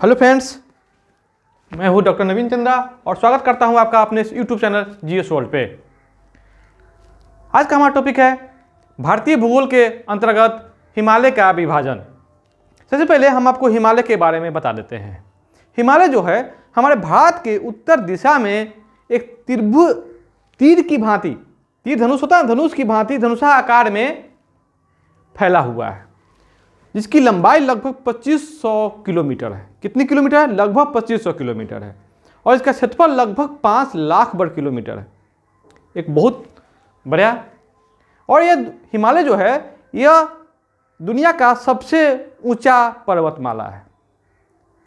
Hello friends, मैं हूं doctor नवीन चंद्रा और स्वागत करता हूं आपका अपने यूट्यूब चैनल जीएस वर्ल्ड पे। आज का हमारा टॉपिक है भारतीय भूगोल के अंतर्गत हिमालय का विभाजन। सबसे पहले हम आपको हिमालय के बारे में बता देते हैं। हिमालय जो है हमारे भारत के उत्तर दिशा में एक तीर की भांति, तीर धनुष होता है, धनुष की भांति धनुषा आकार में फैला हुआ है, जिसकी लंबाई लगभग 2500 किलोमीटर है। कितनी किलोमीटर है? लगभग 2500 किलोमीटर है। और इसका क्षेत्रफल लगभग 5 लाख वर्ग किलोमीटर है। एक बहुत बढ़िया। और यह हिमालय जो है यह दुनिया का सबसे ऊंचा पर्वतमाला है।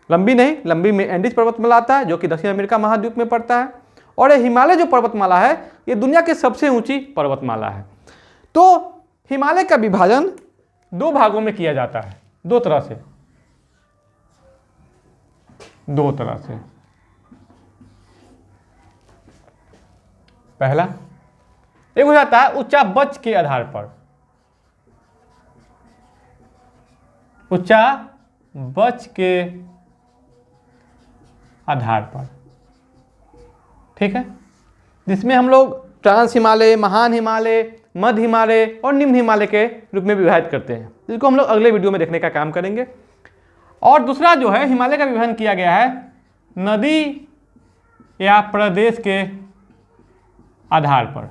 लंबी नहीं, लंबी में एंडीज पर्वतमाला आता है जो कि दक्षिण अमेरिका महाद्वीप में पड़ता है। और यह हिमालय जो पर्वतमाला है ये दुनिया की सबसे ऊंची पर्वतमाला है। तो हिमालय का विभाजन दो भागों में किया जाता है, दो तरह से। पहला एक हो जाता है उच्चावच के आधार पर। उच्चावच के आधार पर, ठीक है, जिसमें हम लोग ट्रांस हिमालय, महान हिमालय, मध्य हिमालय और निम्न हिमालय के रूप में विभाजित करते हैं, जिसको हम लोग अगले वीडियो में देखने का काम करेंगे। और दूसरा जो है हिमालय का विभाजन किया गया है नदी या प्रदेश के आधार पर।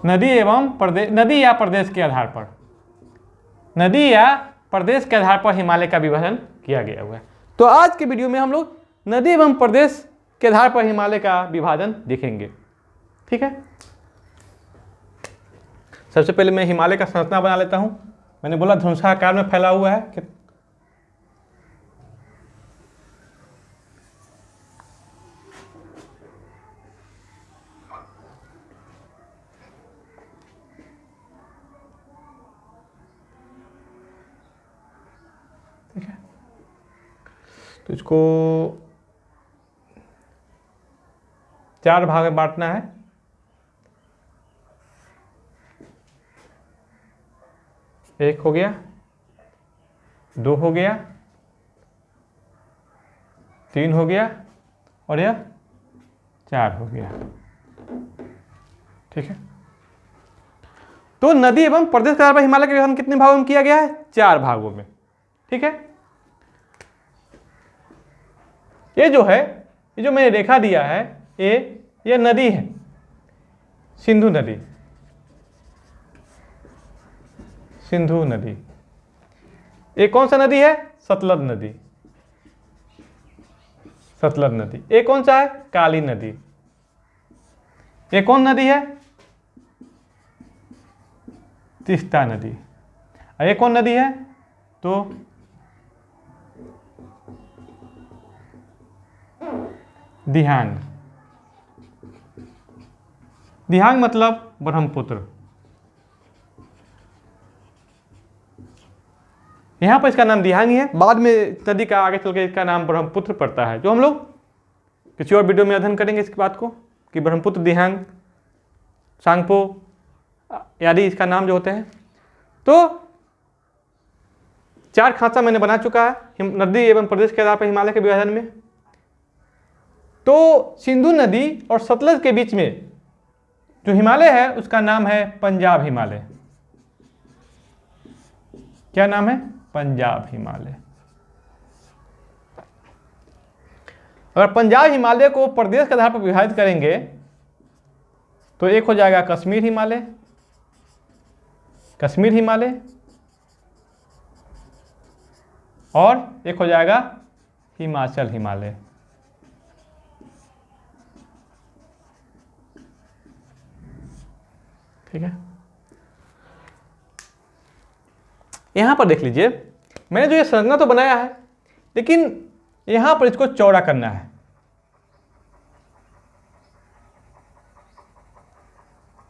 नदी या प्रदेश के आधार पर, नदी या प्रदेश के आधार पर हिमालय का विभाजन किया गया हुआ है। तो आज के वीडियो में हम लोग नदी एवं प्रदेश के आधार पर हिमालय का विभाजन देखेंगे, ठीक है। सबसे पहले मैं हिमालय का संरचना बना लेता हूं। मैंने बोला धनुषा आकार में फैला हुआ है। ठीक है, तो इसको 4 भाग में बांटना है। एक हो गया, 2 हो गया, 3 हो गया और यह 4 हो गया, ठीक है। तो नदी एवं प्रदेश के आधार पर हिमालय का विभाजन कितने भागों में किया गया है? 4 भागों में, ठीक है। ये जो है, ये जो मैंने रेखा दिया है, ये नदी है, सिंधु नदी। सिंधु नदी। ये कौन सा नदी है? सतलज नदी। सतलज नदी। ये कौन सा है? काली नदी। ये कौन नदी है? तीस्ता नदी। और ये कौन नदी है? तो दिहांग। दिहांग मतलब ब्रह्मपुत्र। यहाँ पर इसका नाम दिहांग ही है। बाद में नदी का आगे चल के इसका नाम ब्रह्मपुत्र पड़ता है, जो हम लोग किसी और वीडियो में अध्ययन करेंगे इसकी बात को, कि ब्रह्मपुत्र, दिहांग, सांगपो आदि इसका नाम जो होते हैं। तो 4 खांचा मैंने बना चुका है नदी एवं प्रदेश के आधार पर हिमालय के विभाजन में। तो सिंधु नदी और सतलज के बीच में जो हिमालय है उसका नाम है पंजाब हिमालय। क्या नाम है? पंजाब हिमालय। अगर पंजाब हिमालय को प्रदेश के आधार पर विभाजित करेंगे तो एक हो जाएगा कश्मीर हिमालय, कश्मीर हिमालय, और एक हो जाएगा हिमाचल हिमालय। ठीक है, यहां पर देख लीजिए, मैंने जो ये संरचना तो बनाया है, लेकिन यहां पर इसको चौड़ा करना है।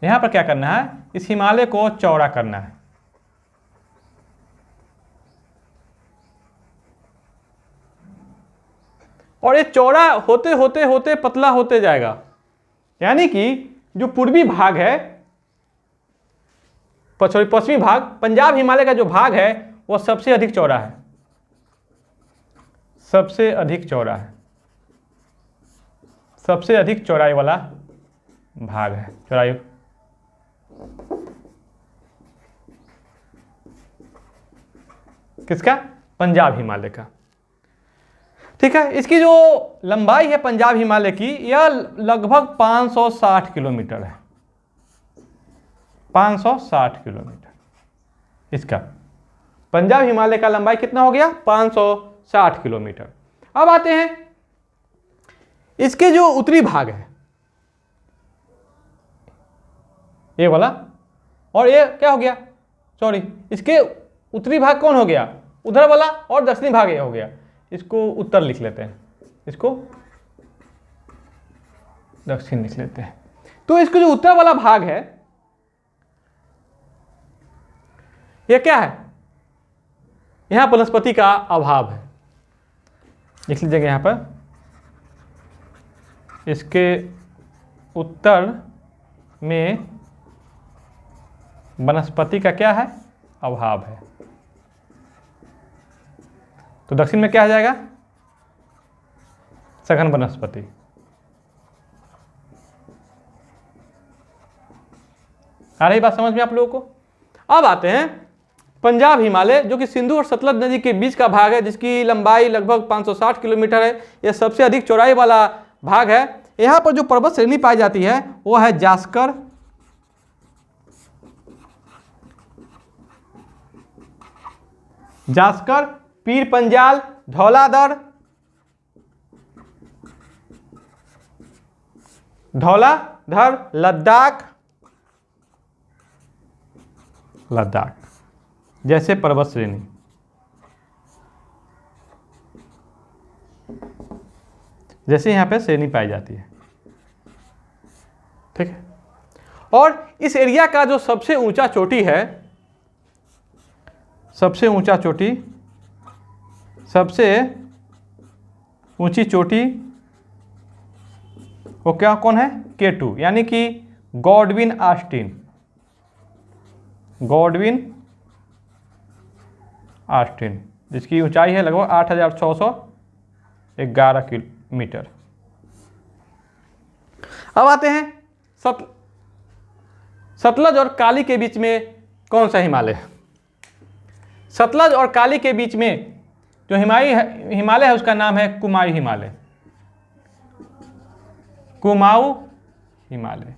यहां पर क्या करना है? इस हिमालय को चौड़ा करना है। और ये चौड़ा होते होते होते पतला होते जाएगा, यानी कि जो पूर्वी भाग है, पश्चिमी भाग, पंजाब हिमालय का जो भाग है वो सबसे अधिक चौड़ा है, सबसे अधिक चौड़ा है, सबसे अधिक चौड़ाई वाला भाग है। चौड़ाई किसका? पंजाब हिमालय का। ठीक है, इसकी जो लंबाई है पंजाब हिमालय की, यह लगभग 560 किलोमीटर है, 560 किलोमीटर। इसका पंजाब हिमालय का लंबाई कितना हो गया? 560 किलोमीटर। अब आते हैं इसके जो उत्तरी भाग है, ये वाला, और ये क्या हो गया? सॉरी, इसके उत्तरी भाग कौन हो गया? उधर वाला, और दक्षिणी भाग ये हो गया। इसको उत्तर लिख लेते हैं, इसको दक्षिण लिख लेते हैं। तो इसका जो उत्तर वाला भाग है, यह क्या है? यहां वनस्पति का अभाव है, लिख लीजिएगा यहां पर। इसके उत्तर में वनस्पति का क्या है? अभाव है। तो दक्षिण में क्या आ जाएगा? सघन वनस्पति। आ रही बात समझ में आप लोगों को? अब आते हैं पंजाब हिमालय, जो कि सिंधु और सतलज नदी के बीच का भाग है, जिसकी लंबाई लगभग 560 किलोमीटर है। यह सबसे अधिक चौड़ाई वाला भाग है। यहां पर जो पर्वत श्रेणी पाई जाती है वो है जास्कर, जास्कर, पीर पंजाल, धौलाधर, धौलाधर, लद्दाख, लद्दाख जैसे पर्वत श्रेणी। जैसे यहां पे श्रेणी पाई जाती है। ठीक है, और इस एरिया का जो सबसे ऊंचा चोटी है, सबसे ऊंचा चोटी, सबसे ऊंची चोटी वो क्या, कौन है? K2, यानी कि गॉडविन ऑस्टिन, गॉडविन ऑस्टिन, जिसकी ऊंचाई है लगभग 8611 मीटर। अब आते हैं सतलज और काली के बीच में कौन सा हिमालय है? सतलज और काली के बीच में जो हिमालय है उसका नाम है कुमाऊं हिमालय, कुमाऊं हिमालय।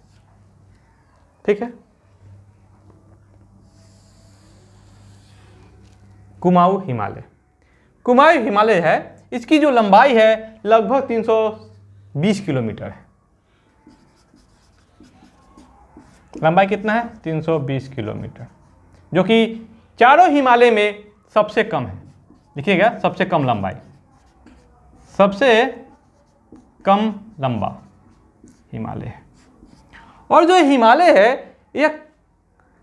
ठीक है, कुमाऊं हिमालय, कुमाऊं हिमालय है। इसकी जो लंबाई है लगभग 320 किलोमीटर है। लंबाई कितना है? 320 किलोमीटर, जो कि चारों हिमालय में सबसे कम है। देखिएगा, सबसे कम लंबाई, सबसे कम लंबा हिमालय है। और जो हिमालय है यह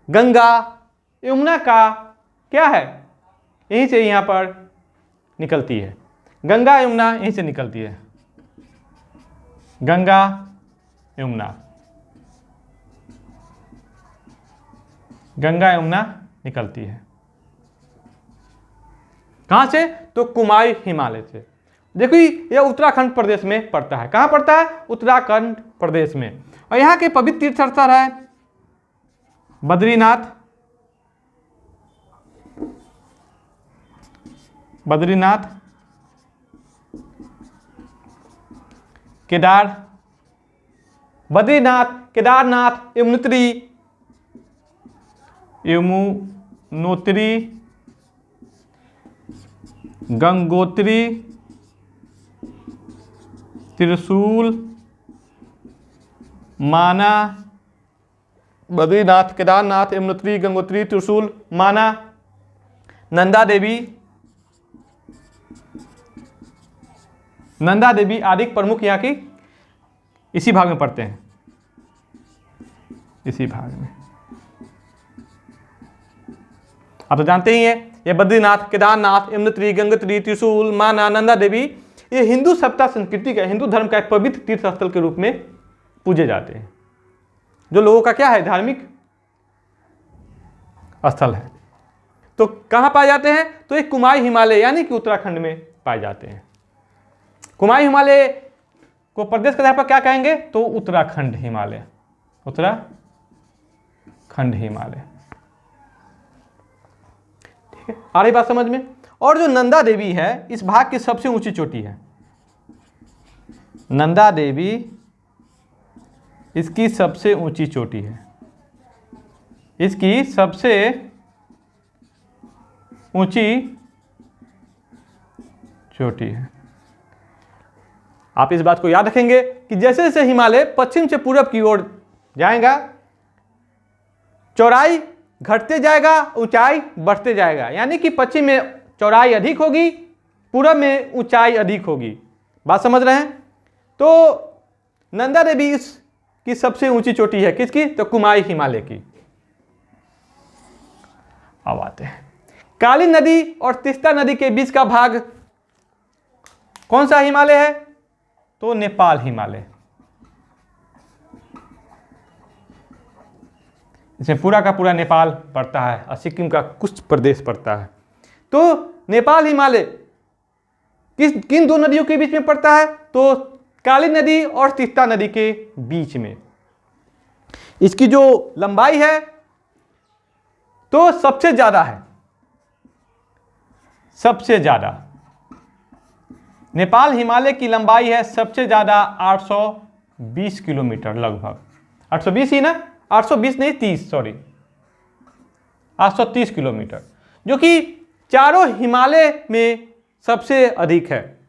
गंगा यमुना का क्या है? यहीं से यहाँ पर निकलती है। गंगा यमुना यहीं से निकलती है, गंगा यमुना, गंगा यमुना निकलती है। कहां से? तो कुमाऊं हिमालय से। देखो यह उत्तराखंड प्रदेश में पड़ता है। कहां पड़ता है? उत्तराखंड प्रदेश में। और यहां के पवित्र तीर्थ स्थल है बद्रीनाथ, बद्रीनाथ, बद्रीनाथ, केदारनाथ, यमुनोत्री, यमुनोत्री, गंगोत्री, त्रिशूल, माना, बद्रीनाथ, केदारनाथ, यमुनोत्री, गंगोत्री, त्रिशूल, माना, नंदा देवी, नंदा देवी आदि प्रमुख यहाँ की इसी भाग में पड़ते हैं, इसी भाग में। आप तो जानते ही हैं, ये बद्रीनाथ, केदारनाथ, यमुनोत्री, गंगोत्री, त्रिशूल, माना, नंदा देवी, ये हिंदू सभ्यता संस्कृति का, हिंदू धर्म का एक पवित्र तीर्थ स्थल के रूप में पूजे जाते हैं, जो लोगों का क्या है? धार्मिक स्थल है। तो कहाँ पाए जाते हैं? तो ये कुमाई हिमालय यानी कि उत्तराखंड में पाए जाते हैं। कुमाई हिमालय को प्रदेश के आधार पर क्या कहेंगे? तो उत्तराखंड हिमालय, उत्तराखंड हिमालय। ठीक है, आ रही बात समझ में? और जो नंदा देवी है इस भाग की सबसे ऊंची चोटी है। नंदा देवी इसकी सबसे ऊंची चोटी है, इसकी सबसे ऊंची चोटी है। आप इस बात को याद रखेंगे कि जैसे जैसे हिमालय पश्चिम से पूरब की ओर जाएगा, चौड़ाई घटते जाएगा, ऊंचाई बढ़ते जाएगा। यानी कि पश्चिम में चौड़ाई अधिक होगी, पूरब में ऊंचाई अधिक होगी। बात समझ रहे हैं? तो नंदा देवी इसकी सबसे ऊंची चोटी है, किसकी? तो कुमाई हिमालय की। अब आते हैं काली नदी और तीस्ता नदी के बीच का भाग कौन सा हिमालय है? तो नेपाल हिमालय। इसमें पूरा का पूरा नेपाल पड़ता है और सिक्किम का कुछ प्रदेश पड़ता है। तो नेपाल हिमालय किन दो नदियों के बीच में पड़ता है? तो काली नदी और तीस्ता नदी के बीच में। इसकी जो लंबाई है तो सबसे ज्यादा है, सबसे ज्यादा नेपाल हिमालय की लंबाई है सबसे ज्यादा 820 किलोमीटर, लगभग 820 ही ना, 820 नहीं 30, सॉरी 830 किलोमीटर, जो कि चारों हिमालय में सबसे अधिक है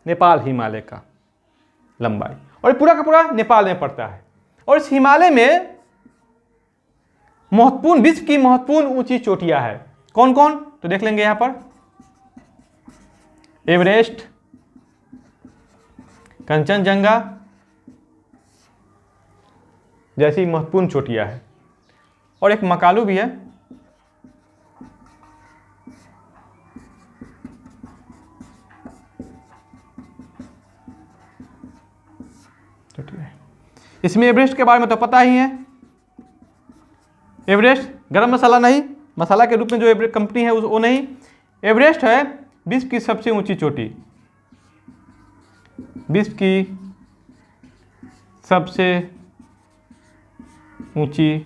नेपाल हिमालय का लंबाई। और ये पूरा का पूरा नेपाल में पड़ता है। और इस हिमालय में महत्वपूर्ण, विश्व की महत्वपूर्ण ऊंची चोटियां हैं। कौन कौन? तो देख लेंगे यहां पर। एवरेस्ट, कंचनजंगा जैसी महत्वपूर्ण चोटियां हैं। और एक मकालू भी है। इसमें एवरेस्ट के बारे में तो पता ही है। एवरेस्ट गरम मसाला नहीं, मसाला के रूप में जो एवरेस्ट कंपनी है वो नहीं। एवरेस्ट है विश्व की सबसे ऊंची चोटी, विश्व की सबसे ऊंची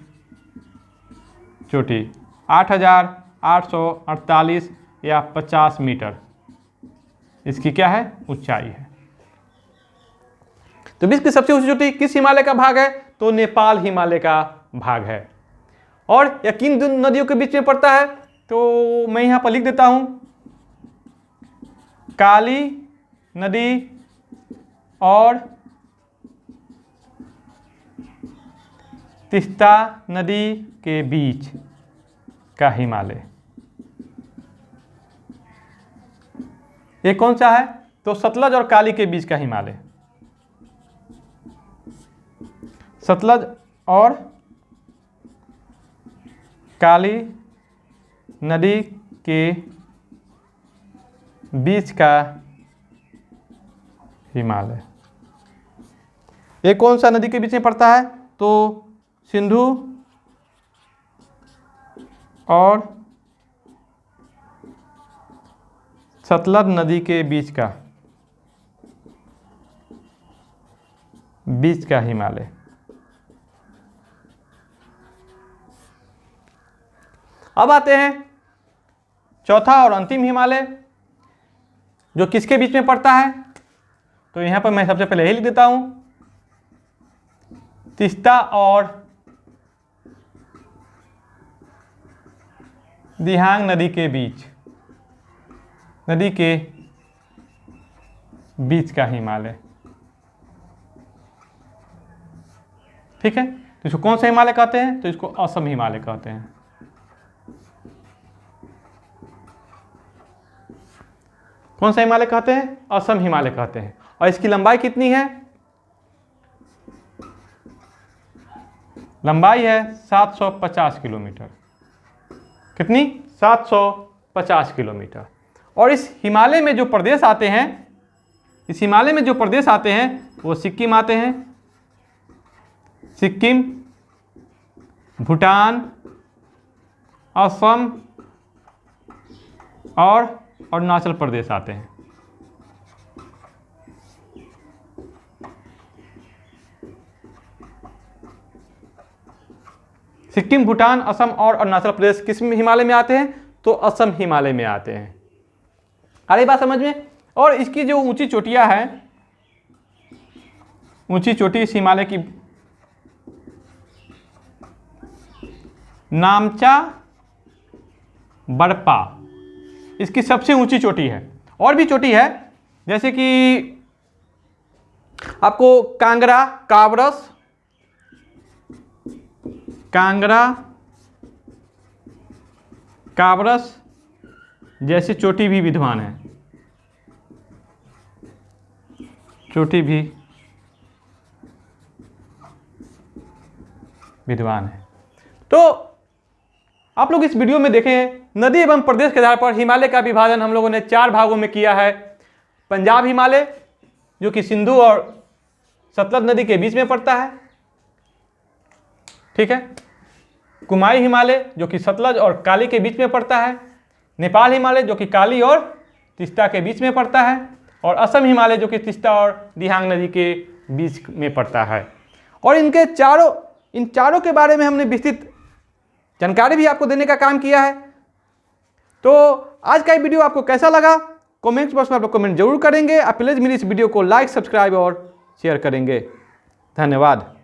चोटी 8,848 या 50 मीटर इसकी क्या है? ऊंचाई है। तो विश्व की सबसे ऊंची चोटी किस हिमालय का भाग है? तो नेपाल हिमालय का भाग है। और यह किन नदियों के बीच में पड़ता है? तो मैं यहां पर लिख देता हूं, काली नदी और तीस्ता नदी के बीच का हिमालय। ये कौन सा है? तो सतलज और काली के बीच का हिमालय। सतलज और काली नदी के बीच का हिमालय। ये कौन सा नदी के बीच में पड़ता है? तो सिंधु और सतलज नदी के बीच का हिमालय। अब आते हैं चौथा और अंतिम हिमालय, जो किसके बीच में पड़ता है? तो यहां पर मैं सबसे पहले यही लिख देता हूं, तीस्ता और दिहांग नदी के बीच का हिमालय। ठीक है, तो इसको कौन सा हिमालय कहते हैं? तो इसको असम हिमालय कहते हैं। कौन सा हिमालय कहते हैं? असम हिमालय कहते हैं। और इसकी लंबाई कितनी है? लंबाई है 750 किलोमीटर। कितनी? 750 किलोमीटर। और इस हिमालय में जो प्रदेश आते हैं, वो सिक्किम आते हैं। सिक्किम, भूटान, असम और अरुणाचल प्रदेश आते हैं। सिक्किम, भूटान, असम और अरुणाचल प्रदेश किस हिमालय में आते हैं? तो असम हिमालय में आते हैं। आ रही बात समझ में? और इसकी जो ऊंची चोटियां हैं, ऊंची चोटी इस हिमालय की नामचा बरपा इसकी सबसे ऊंची चोटी है। और भी चोटी है, जैसे कि आपको कांगड़ा, काबरस जैसी चोटी भी विद्यमान है, चोटी भी विद्वान है। तो आप लोग इस वीडियो में देखें, नदी एवं प्रदेश के आधार पर हिमालय का विभाजन हम लोगों ने 4 भागों में किया है। पंजाब हिमालय, जो कि सिंधु और सतलज नदी के बीच में पड़ता है, ठीक है। कुमाई हिमालय, जो कि सतलज और काली के बीच में पड़ता है। नेपाल हिमालय, जो कि काली और तीस्ता के बीच में पड़ता है। और असम हिमालय, जो कि तीस्ता और दिहांग नदी के बीच में पड़ता है। और इन चारों के बारे में हमने विस्तृत जानकारी भी आपको देने का काम किया है। तो आज का ये वीडियो आपको कैसा लगा, कमेंट बॉक्स में आप लोग कमेंट जरूर करेंगे। आप प्लीज़ मेरी इस वीडियो को लाइक, सब्सक्राइब और शेयर करेंगे। धन्यवाद।